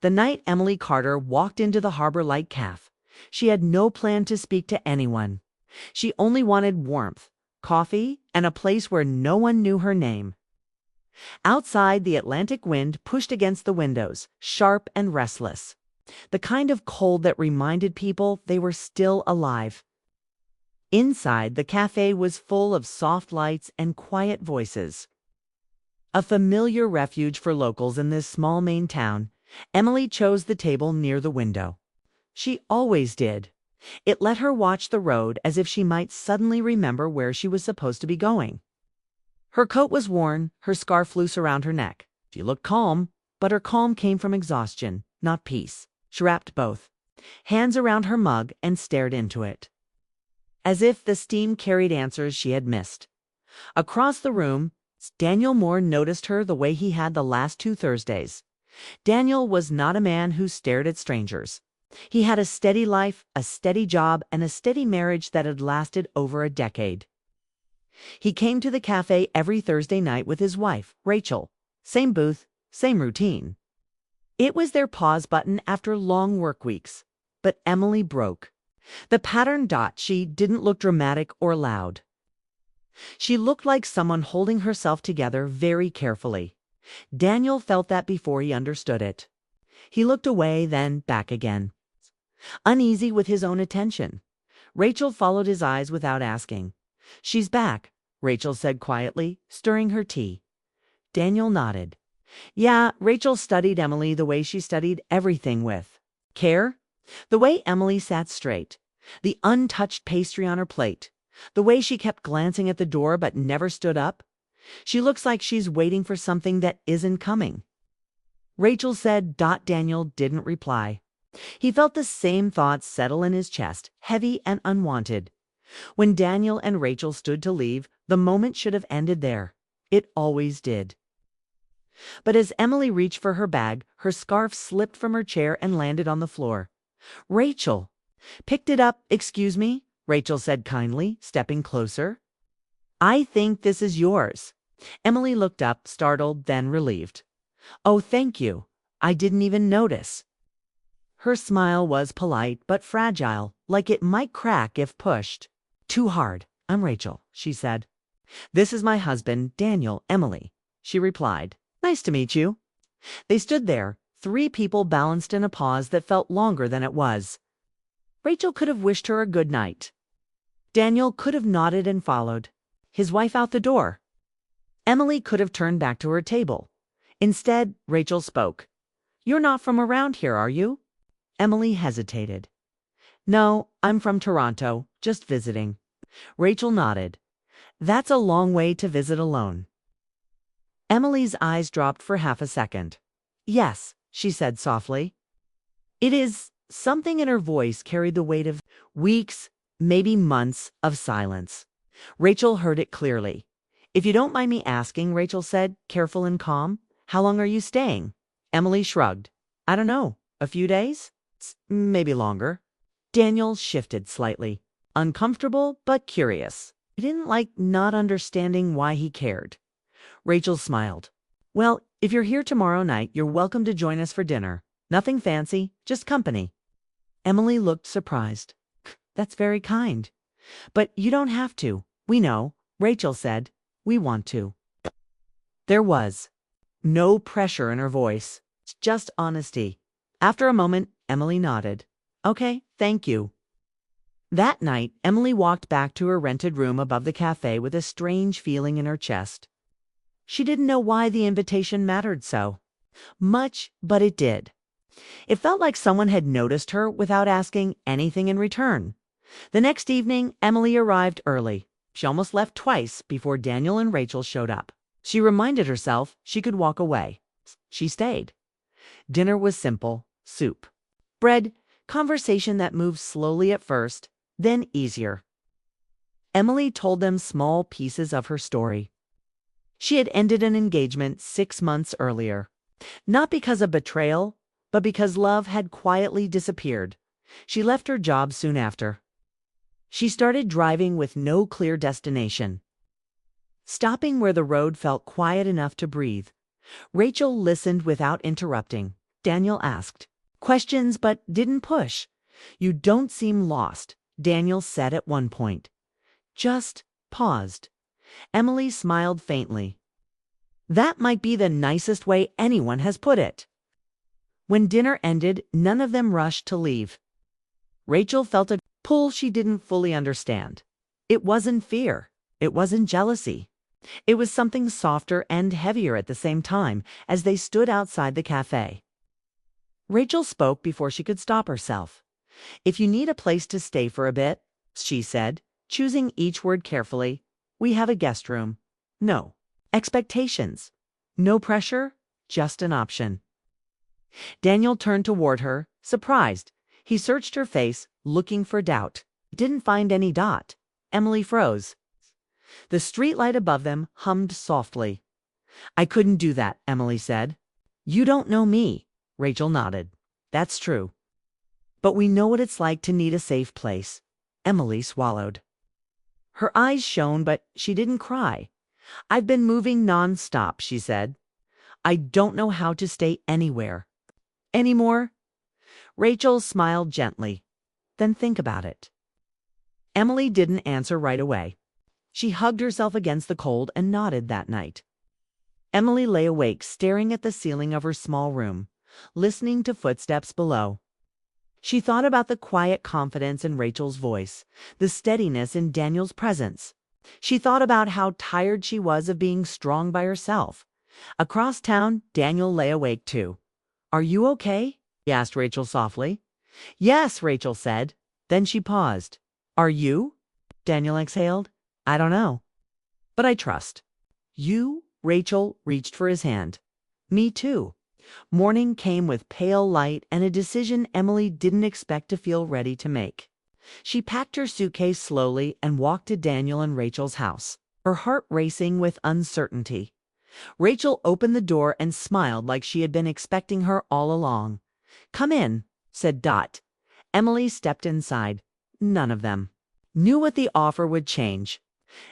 The night Emily Carter walked into the Harbor Light Cafe, she had no plan to speak to anyone. She only wanted warmth, coffee, and a place where no one knew her name. Outside, the Atlantic wind pushed against the windows, sharp and restless. The kind of cold that reminded people they were still alive. Inside, the cafe was full of soft lights and quiet voices. A familiar refuge for locals in this small Maine town, Emily chose the table near the window. She always did. It let her watch the road as if she might suddenly remember where she was supposed to be going. Her coat was worn, her scarf loose around her neck. She looked calm, but her calm came from exhaustion, not peace. She wrapped both hands around her mug and stared into it, as if the steam carried answers she had missed. Across the room, Daniel Moore noticed her the way he had the last 2 Thursdays. Daniel was not a man who stared at strangers. He had a steady life, a steady job, and a steady marriage that had lasted over a decade. He came to the cafe every Thursday night with his wife, Rachel. Same booth, same routine. It was their pause button after long work weeks. But Emily broke. The pattern dot, she didn't look dramatic or loud. She looked like someone holding herself together very carefully. Daniel felt that before he understood it. He looked away, then back again, uneasy with his own attention. Rachel followed his eyes without asking. "She's back," Rachel said quietly, stirring her tea. Daniel nodded. Yeah, Rachel studied Emily the way she studied everything with care. The way Emily sat straight, the untouched pastry on her plate, the way she kept glancing at the door but never stood up. She looks like she's waiting for something that isn't coming. Rachel said. Daniel didn't reply. He felt the same thoughts settle in his chest, heavy and unwanted. When Daniel and Rachel stood to leave, the moment should have ended there. It always did. But as Emily reached for her bag, her scarf slipped from her chair and landed on the floor. Rachel picked it up. "Excuse me," Rachel said kindly, stepping closer. "I think this is yours." Emily looked up, startled, then relieved. "Oh, thank you. I didn't even notice." Her smile was polite but fragile, like it might crack if pushed too hard. "I'm Rachel," she said. "This is my husband, Daniel." "Emily," she replied. "Nice to meet you." They stood there, 3 people balanced in a pause that felt longer than it was. Rachel could have wished her a good night. Daniel could have nodded and followed, his wife out the door. Emily could have turned back to her table. Instead, Rachel spoke. "You're not from around here, are you?" Emily hesitated. "No, I'm from Toronto, just visiting." Rachel nodded. "That's a long way to visit alone." Emily's eyes dropped for half a second. "Yes," she said softly. It is. Something in her voice carried the weight of weeks, maybe months, of silence. Rachel heard it clearly. "If you don't mind me asking," Rachel said, careful and calm, "how long are you staying?" Emily shrugged. "I don't know. A few days? Maybe longer." Daniel shifted slightly, uncomfortable but curious. He didn't like not understanding why he cared. Rachel smiled. "Well, if you're here tomorrow night, you're welcome to join us for dinner. Nothing fancy, just company." Emily looked surprised. "That's very kind. But you don't have to. We know," Rachel said. "We want to." There was no pressure in her voice, just honesty. After a moment, Emily nodded. "Okay, thank you." That night, Emily walked back to her rented room above the cafe with a strange feeling in her chest. She didn't know why the invitation mattered so much, but it did. It felt like someone had noticed her without asking anything in return. The next evening, Emily arrived early. She almost left twice before Daniel and Rachel showed up. She reminded herself she could walk away. She stayed. Dinner was simple: soup, bread, conversation that moved slowly at first, then easier. Emily told them small pieces of her story. She had ended an engagement 6 months earlier, not because of betrayal, but because love had quietly disappeared. She left her job soon after. She started driving with no clear destination, stopping where the road felt quiet enough to breathe. Rachel listened without interrupting. Daniel asked. Questions but didn't push. You don't seem lost, Daniel said at one point. Just paused. Emily smiled faintly. That might be the nicest way anyone has put it. When dinner ended, none of them rushed to leave. Rachel felt a pull she didn't fully understand. It wasn't fear. It wasn't jealousy. It was something softer and heavier at the same time as they stood outside the cafe. Rachel spoke before she could stop herself. If you need a place to stay for a bit, she said, choosing each word carefully, we have a guest room. No expectations. No pressure, just an option. Daniel turned toward her, surprised. He searched her face, looking for doubt. Didn't find any dot. Emily froze. The streetlight above them hummed softly. I couldn't do that, Emily said. You don't know me, Rachel nodded. That's true. But we know what it's like to need a safe place. Emily swallowed. Her eyes shone, but she didn't cry. I've been moving non-stop, she said. I don't know how to stay anywhere. Anymore? Rachel smiled gently. Then think about it. Emily didn't answer right away. She hugged herself against the cold and nodded that night. Emily lay awake, staring at the ceiling of her small room, listening to footsteps below. She thought about the quiet confidence in Rachel's voice, the steadiness in Daniel's presence. She thought about how tired she was of being strong by herself. Across town, Daniel lay awake too. Are you okay? He asked Rachel softly. Yes, Rachel said. Then she paused. Are you? Daniel exhaled. I don't know. But I trust. You? Rachel reached for his hand. Me too. Morning came with pale light and a decision Emily didn't expect to feel ready to make. She packed her suitcase slowly and walked to Daniel and Rachel's house, her heart racing with uncertainty. Rachel opened the door and smiled like she had been expecting her all along. Come in, said Dot. Emily stepped inside. None of them knew what the offer would change.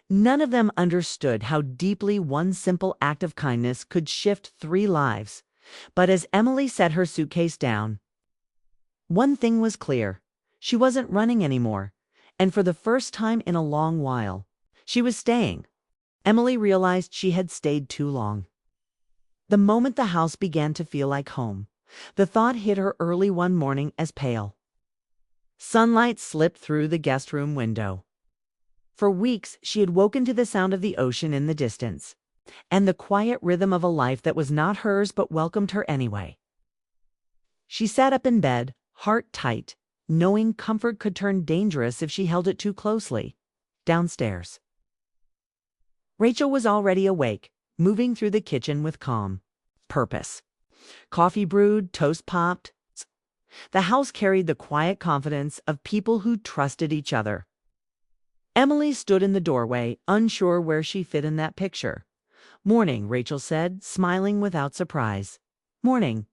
None of them understood how deeply one simple act of kindness could shift 3 lives. But as Emily set her suitcase down, one thing was clear. She wasn't running anymore, and for the first time in a long while, she was staying. Emily realized she had stayed too long. The moment the house began to feel like home, the thought hit her early one morning as pale. Sunlight slipped through the guest room window. For weeks, she had woken to the sound of the ocean in the distance, and the quiet rhythm of a life that was not hers but welcomed her anyway. She sat up in bed, heart tight, knowing comfort could turn dangerous if she held it too closely. Downstairs, Rachel was already awake, moving through the kitchen with calm purpose. Coffee brewed, toast popped. The house carried the quiet confidence of people who trusted each other. Emily stood in the doorway, unsure where she fit in that picture. Morning, Rachel said, smiling without surprise. Morning,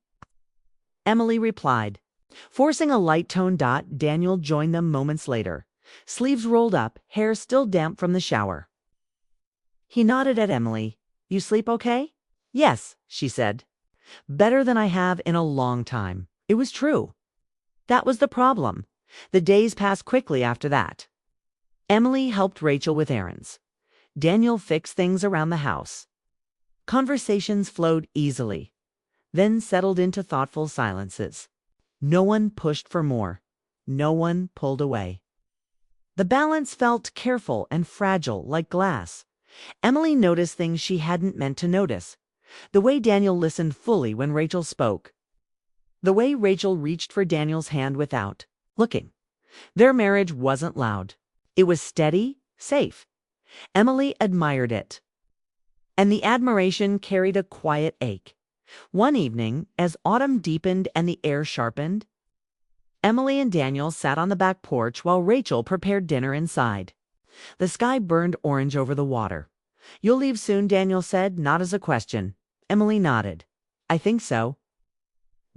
Emily replied. Forcing a light-toned Dot, Daniel joined them moments later, sleeves rolled up, hair still damp from the shower. He nodded at Emily. You sleep okay? Yes, she said. Better than I have in a long time. It was true. That was the problem. The days passed quickly after that. Emily helped Rachel with errands. Daniel fixed things around the house. Conversations flowed easily, then settled into thoughtful silences. No one pushed for more. No one pulled away. The balance felt careful and fragile, like glass. Emily noticed things she hadn't meant to notice. The way Daniel listened fully when Rachel spoke. The way Rachel reached for Daniel's hand without looking. Their marriage wasn't loud. It was steady, safe. Emily admired it. And the admiration carried a quiet ache. One evening, as autumn deepened and the air sharpened, Emily and Daniel sat on the back porch while Rachel prepared dinner inside. The sky burned orange over the water. You'll leave soon, Daniel said, not as a question. Emily nodded. I think so.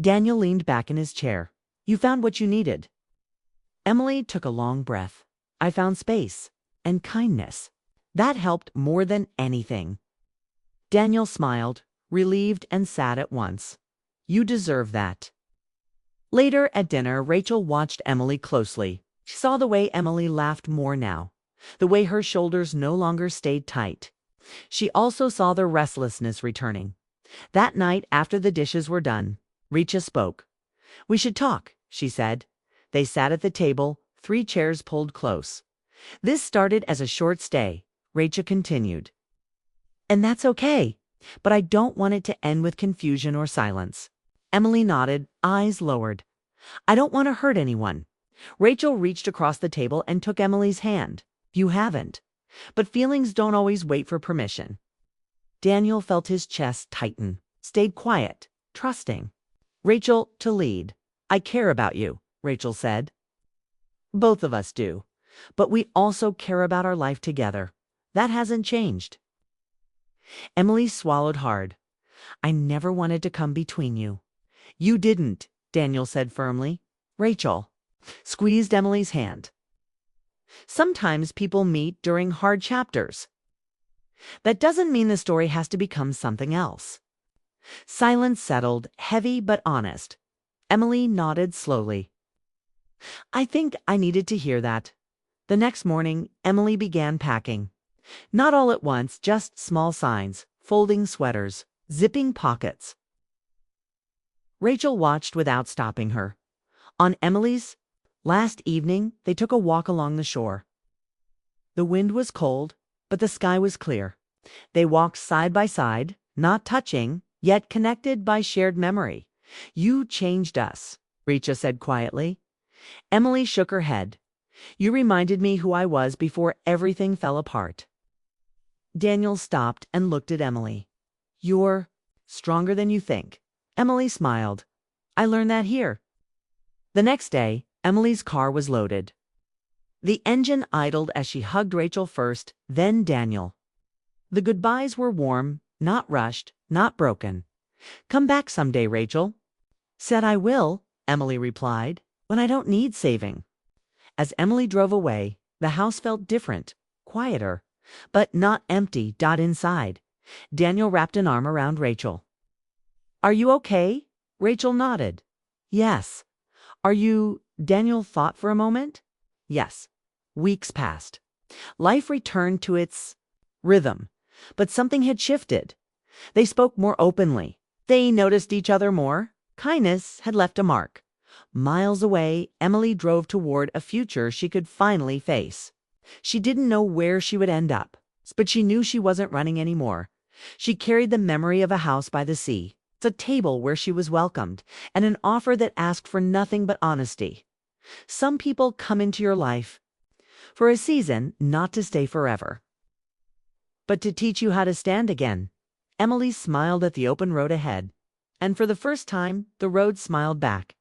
Daniel leaned back in his chair. You found what you needed. Emily took a long breath. I found space and kindness. That helped more than anything. Daniel smiled, relieved and sad at once. You deserve that. Later at dinner, Rachel watched Emily closely. She saw the way Emily laughed more now, the way her shoulders no longer stayed tight. She also saw the restlessness returning. That night, after the dishes were done, Richa spoke. "We should talk," she said. They sat at the table, 3 chairs pulled close. "This started as a short stay," Richa continued. "And that's okay, but I don't want it to end with confusion or silence." Emily nodded, eyes lowered. "I don't want to hurt anyone." Rachel reached across the table and took Emily's hand. "You haven't. But feelings don't always wait for permission." Daniel felt his chest tighten, stayed quiet, trusting. "Rachel, to lead. I care about you," Rachel said. "Both of us do. But we also care about our life together. That hasn't changed." Emily swallowed hard. "I never wanted to come between you." "You didn't," Daniel said firmly. Rachel squeezed Emily's hand. "Sometimes people meet during hard chapters. That doesn't mean the story has to become something else." Silence settled, heavy but honest. Emily nodded slowly. "I think I needed to hear that." The next morning, Emily began packing. Not all at once, just small signs, folding sweaters, zipping pockets. Rachel watched without stopping her. On Emily's last evening, they took a walk along the shore. The wind was cold, but the sky was clear. They walked side by side, not touching, yet connected by shared memory. "You changed us," Richa said quietly. Emily shook her head. "You reminded me who I was before everything fell apart." Daniel stopped and looked at Emily. "You're stronger than you think." Emily smiled. "I learned that here." The next day, Emily's car was loaded. The engine idled as she hugged Rachel first, then Daniel. The goodbyes were warm, not rushed, not broken. "Come back someday, Rachel." "Said I will," Emily replied, "when I don't need saving." As Emily drove away, the house felt different, quieter, but not empty. Inside, Daniel wrapped an arm around Rachel. "Are you okay?" Rachel nodded. "Yes." "Are you?" Daniel thought for a moment. "Yes." Weeks passed. Life returned to its rhythm, but something had shifted. They spoke more openly. They noticed each other more. Kindness had left a mark. Miles away, Emily drove toward a future she could finally face. She didn't know where she would end up, but she knew she wasn't running anymore. She carried the memory of a house by the sea, a table where she was welcomed, and an offer that asked for nothing but honesty. Some people come into your life for a season, not to stay forever, but to teach you how to stand again. Emily smiled at the open road ahead, and for the first time, the road smiled back.